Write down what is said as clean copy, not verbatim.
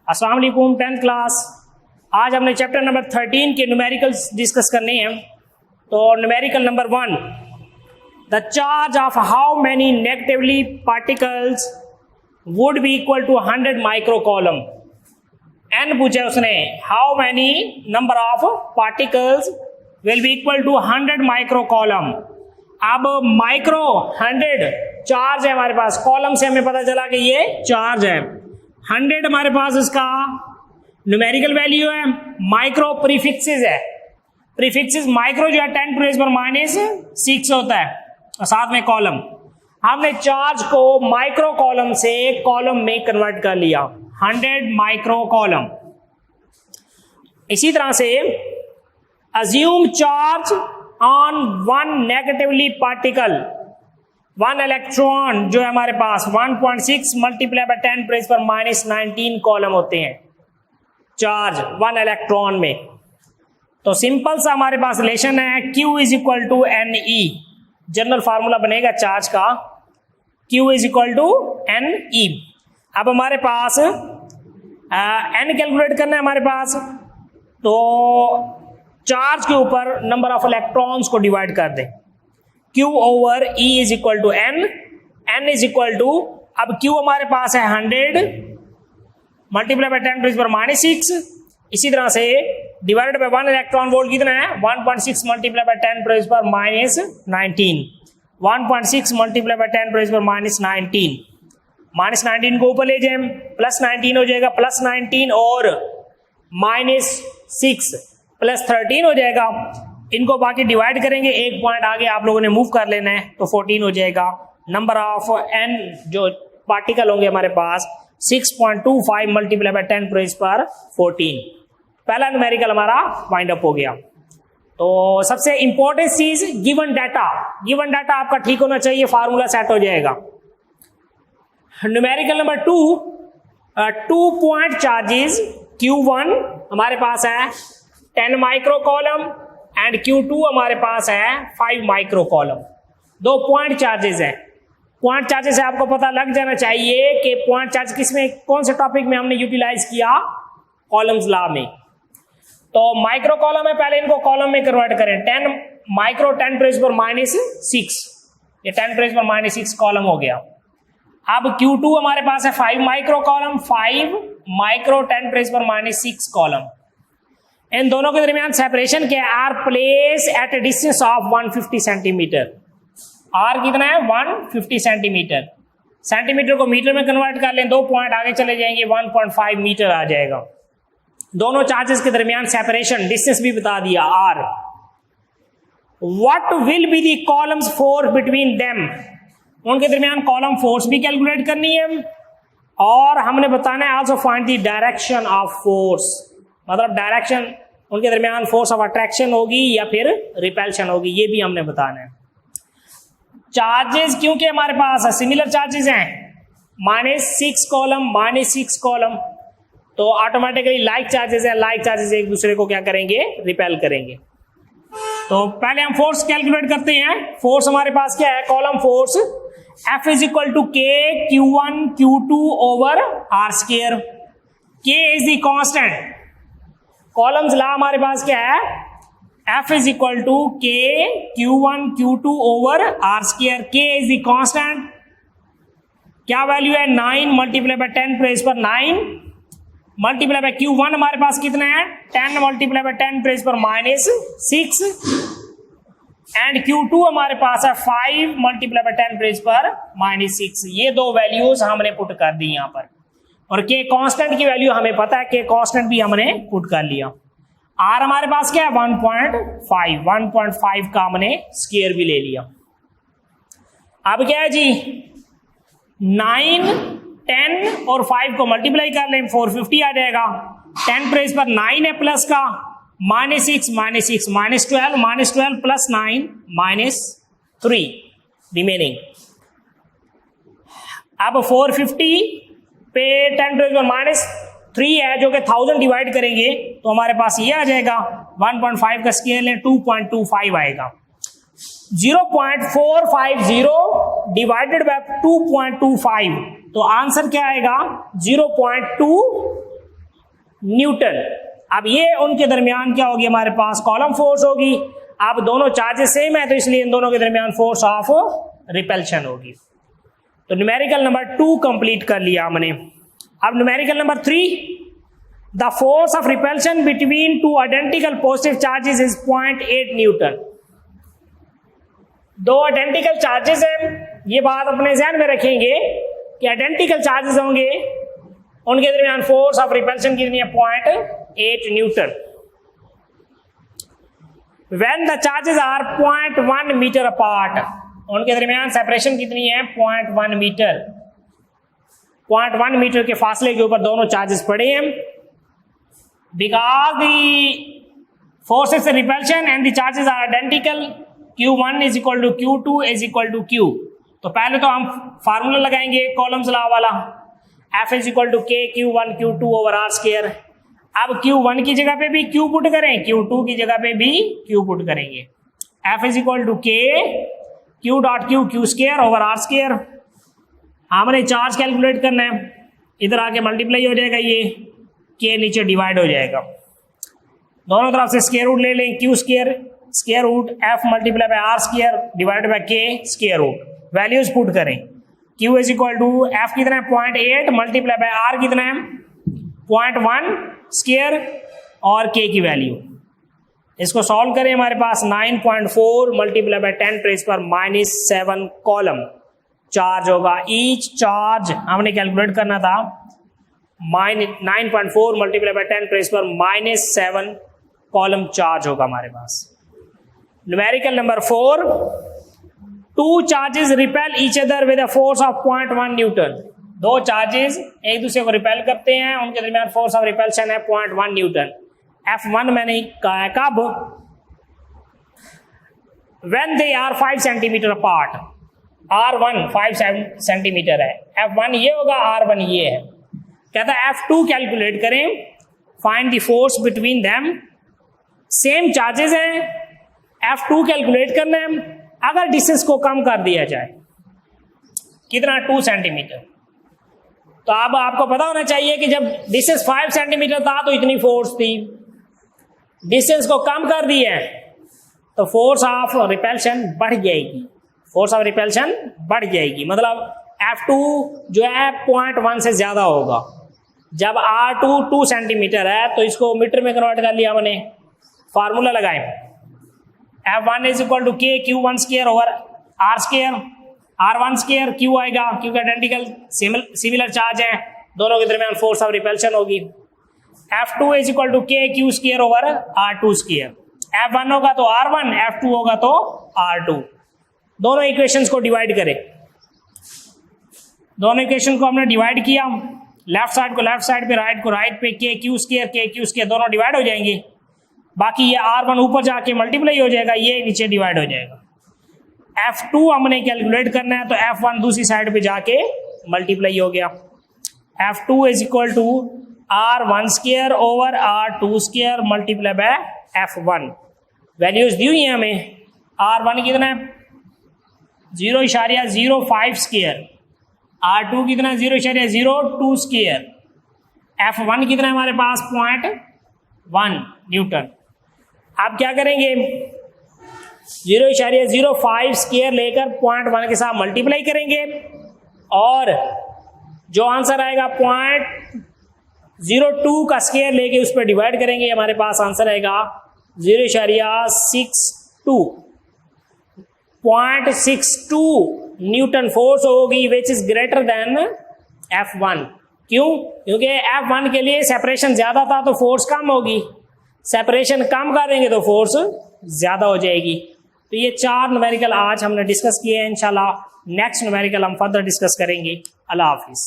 अस्सलाम वालेकुम 10th class. आज हमने चैप्टर नंबर 13 के न्यूमेरिकल्स डिस्कस करने हैं। तो numerical number 1, the charge of how many negatively particles would be equal to 100 micro coulomb. एन पूछा उसने, how many number of particles will be equal to 100 micro coulomb. अब माइक्रो 100 चार्ज है हमारे पास, कॉलम से हमें पता चला कि ये चार्ज है। 100 हमारे पास इसका न्यूमेरिकल वैल्यू है, माइक्रो प्रीफिक्सेस है। प्रीफिक्सेस माइक्रो जो है 10⁻⁻⁶ होता है और साथ में कॉलम। हमने चार्ज को माइक्रो कॉलम से कॉलम में कन्वर्ट कर लिया, 100 माइक्रो कॉलम। इसी तरह से assume charge on one negatively particle, 1 electron जो है हमारे पास 1.6 मल्टीप्लाई बाय 10⁻⁻⁹ कॉलम होते हैं चार्ज 1 इलेक्ट्रॉन में। तो सिंपल सा हमारे पास रिलेशन है, Q is equal to NE। General formula बनेगा चार्ज का, Q is equal to NE। अब हमारे पास N कैलकुलेट करना है हमारे पास, तो चार्ज के ऊपर नंबर ऑफ इलेक्ट्रॉन्स को डिवाइड कर दें। Q over E is equal to N is equal to, अब Q हमारे पास है 100 मल्टीप्लाई बाय 10⁻⁻⁶। इसी तरह से डिवाइडेड बाय 1 इलेक्ट्रॉन वोल्ट कितना है, 1.6 मल्टीप्लाई बाय 10⁻⁻⁹। 1.6 multiply by 10⁻⁻⁹। -19 को ऊपर ले जाए, +19 हो जाएगा, +19 और -6 +13 हो जाएगा। इनको बाकी डिवाइड करेंगे, एक पॉइंट आगे आप लोगों ने मूव कर लेना है, तो 14 हो जाएगा। नंबर ऑफ N जो पार्टिकल होंगे हमारे पास 6.25 मल्टीप्लाई बाय 10⁻⁴। पहला न्यूमेरिकल हमारा वाइंड अप हो गया। तो सबसे इंपॉर्टेंट चीज गिवन डाटा आपका ठीक होना चाहिए, फार्मूला सेट हो जाएगा। Numerical number 2, 2 point charges Q1 हमारे पास है 10 माइक्रो कॉलम एंड Q2 हमारे पास है 5 माइक्रो कॉलम। 2 पॉइंट चार्जेस है। पॉइंट चार्जेस से आपको पता लग जाना चाहिए कि पॉइंट चार्ज किसमें, कौन से टॉपिक में हमने यूटिलाइज किया, कॉलम्स लॉ में। तो माइक्रो कॉलम है, पहले इनको कॉलम में कन्वर्ट करें। 10 माइक्रो 10⁻⁶, ये 10⁻⁻⁶ कॉलम हो गया। अब Q2 हमारे पास है 5 माइक्रो कॉलम, 5 माइक्रो 10⁻⁶ कॉलम। इन दोनों के दरमियान सेपरेशन क्या है, are place at a distance of 150 centimetre. R कितना है, 150 सेंटीमीटर। सेंटीमीटर को मीटर में कन्वर्ट कर लें, 2 पॉइंट आगे चले जाएंगे, 1.5 मीटर आ जाएगा। दोनों चार्जेस के दरमियान सेपरेशन, डिस्टेंस भी बता दिया R. What will be the coulomb's force between them, उनके दरमियान कॉलम फोर्स भी कैलकुलेट करनी है और हमने बताना है also find the direction of force, मतलब डायरेक्शन उनके दरमियान फोर्स ऑफ अट्रैक्शन होगी या फिर रिपल्शन होगी, ये भी हमने बताना है। चार्जेस क्योंकि हमारे पास सिमिलर चार्जेस हैं, -6 कॉलम -6 कॉलम, तो ऑटोमेटिकली लाइक चार्जेस है, लाइक चार्जेस एक दूसरे को क्या करेंगे, रिपेल करेंगे। तो पहले हम फोर्स कैलकुलेट करते हैं। फोर्स हमारे पास क्या है, coulomb force F is equal to K Q1 Q2 over R²। K is the constant. Coulomb's law हमारे पास क्या है, F is equal to K Q1 Q2 over R²। K is the constant, क्या value है, 9 multiply by 10⁻⁹ multiply by Q1 हमारे पास कितना है, 10 multiply by 10⁻⁶ and Q2 हमारे पास है 5 मल्टीप्लाई बाय 10⁻⁻⁶। ये 2 वैल्यूज हमने पुट कर दी यहां पर, और K कांस्टेंट की वैल्यू हमें पता है, K कांस्टेंट भी हमने पुट कर लिया। R हमारे पास क्या है, 1.5 का हमने स्क्वायर भी ले लिया। अब क्या है जी, 9 10 और 5 को मल्टीप्लाई कर लें, 450 आ जाएगा। 10⁻⁹ है प्लस का, -6 -12 प्लस 9 -3 रिमेनिंग। अब 450 पे 10⁻⁻3 है जो कि 1000 डिवाइड करेंगे तो हमारे पास ये आ जाएगा, 1.5 का स्केल है 2.25 आएगा। 0.450 डिवाइडेड बाय 2.25, तो आंसर क्या आएगा, 0.2 न्यूटन। अब ये उनके दरमियान क्या होगी, हमारे पास कॉलम फोर्स होगी। अब दोनों चार्जेस सेम है तो इसलिए इन दोनों के दरमियान फोर्स ऑफ रिपल्शन होगी। तो न्यूमेरिकल नंबर 2 कंप्लीट कर लिया हमने। अब numerical number 3, the force of repulsion between two identical positive charges is 0.8 Newton. दो आइडेंटिकल चार्जेस हैं, ये बात अपने ध्यान में रखेंगे कि आइडेंटिकल चार्जेस होंगे, उनके दरमियान फोर्स ऑफ रिपल्शन कितनी है, 0.8 newton. When the charges are 0.1 metre apart, उनके दरमियान सेपरेशन कितनी है, 0.1 मीटर। 0.1 मीटर के फासले के ऊपर दोनों चार्जेस पड़े हैं। Because the forces repulsion and the charges are identical, Q1 is equal to Q2 is equal to Q। तो पहले तो हम फार्मूला लगाएंगे कॉलम्स लॉ वाला, F is equal to K Q1 Q2 over R square. अब Q1 की जगह पे भी Q पुट करें, Q2 की जगह पे भी Q पुट करेंगे। F is equal to K Q dot Q Q square over R square. हमने चार्ज कैलकुलेट करना है, इधर आके मल्टीप्लाई हो जाएगा, ये K नीचे डिवाइड हो जाएगा, दोनों तरफ से स्क्वायर रूट ले लें, Q square square root F multiply by R square divide by K square root. Values put करें, Q is equal to F कितना है 0.8 मल्टीप्लाई बाय R कितना है 0.1 स्क्वायर और K की वैल्यू। इसको सॉल्व करें, हमारे पास 9.4 मल्टीप्लाई बाय 10⁻⁻7 कॉलम चार्ज होगा। ईच चार्ज हमने कैलकुलेट करना था 9.4 मल्टीप्लाई बाय 10⁻⁻7 कॉलम चार्ज होगा हमारे पास। Numerical number 4, two charges repel each other with a force of 0.1 newton. दो चार्जेस एक दूसरे को रिपेल करते हैं, उनके दरमियान फोर्स ऑफ रिपल्शन है 0.1 न्यूटन। F1 मैंने कहा है कब, when they are 5 centimetre apart. R1 5 centimetre है, F1 ये होगा, R1 ये है। कहता है F2 कैलकुलेट करें, find the force between them. Same charges हैं, F2 कैलकुलेट करना है। अगर डिस्टेंस को कम कर दिया जाए, कितना, 2 सेंटीमीटर, तो अब आपको पता होना चाहिए कि जब डिस्टेंस 5 सेंटीमीटर था तो इतनी फोर्स थी, डिस्टेंस को कम कर दिया है तो फोर्स ऑफ रिपल्शन बढ़ जाएगी, फोर्स ऑफ रिपल्शन बढ़ जाएगी। मतलब F2 जो है 0.1 से ज्यादा होगा। जब R2 2 सेंटीमीटर है तो इसको मीटर में कन्वर्ट कर लिया हमने, फार्मूला लगाएं, F1 is equal to K Q1 square over R square. R1 square Q आएगा, क्योंकि आइडेंटिकल सिमिलर चार्ज है, दोनों के दरमियान फोर्स ऑफ रिपल्शन होगी। F2 is equal to K Q square over R2 square. F1 होगा तो R1, F2 होगा तो R2। दोनों इक्वेशंस को डिवाइड करें, दोनों इक्वेशन को हमने डिवाइड किया, लेफ्ट साइड को लेफ्ट साइड पे, राइट को राइट पे, K Q स्क्वायर दोनों डिवाइड हो जाएंगे। बाकी ये R1 ऊपर जाके मल्टीप्लाई हो जाएगा, ये नीचे डिवाइड हो जाएगा। F2 हमने कैलकुलेट करना है तो F1 दूसरी साइड पे जाके मल्टीप्लाई हो गया। F2 is equal to R1 square over R2 square multiply by F1। Values दी हुई है हमें, R1 कितना है 0.05 स्क्वायर, R2 कितना है 0.02 स्क्वायर, F1 कितना है हमारे पास 0.1 न्यूटन। आप क्या करेंगे, 0.05 स्क्वायर लेकर 0.1 के साथ मल्टीप्लाई करेंगे और जो आंसर आएगा 0.02 का स्क्वायर लेके उस पर डिवाइड करेंगे, हमारे पास आंसर आएगा 0.62। 0.62 न्यूटन फोर्स होगी which is greater than F1। क्यों? क्योंकि F1 के लिए सेपरेशन ज्यादा था तो फोर्स कम होगी, सेपरेशन कम करेंगे तो फोर्स ज्यादा हो जाएगी। तो ये 4 न्यूमेरिकल आज हमने डिस्कस किए हैं। इंशाल्लाह नेक्स्ट न्यूमेरिकल हम फर्दर डिस्कस करेंगे। अल्लाह हाफिज।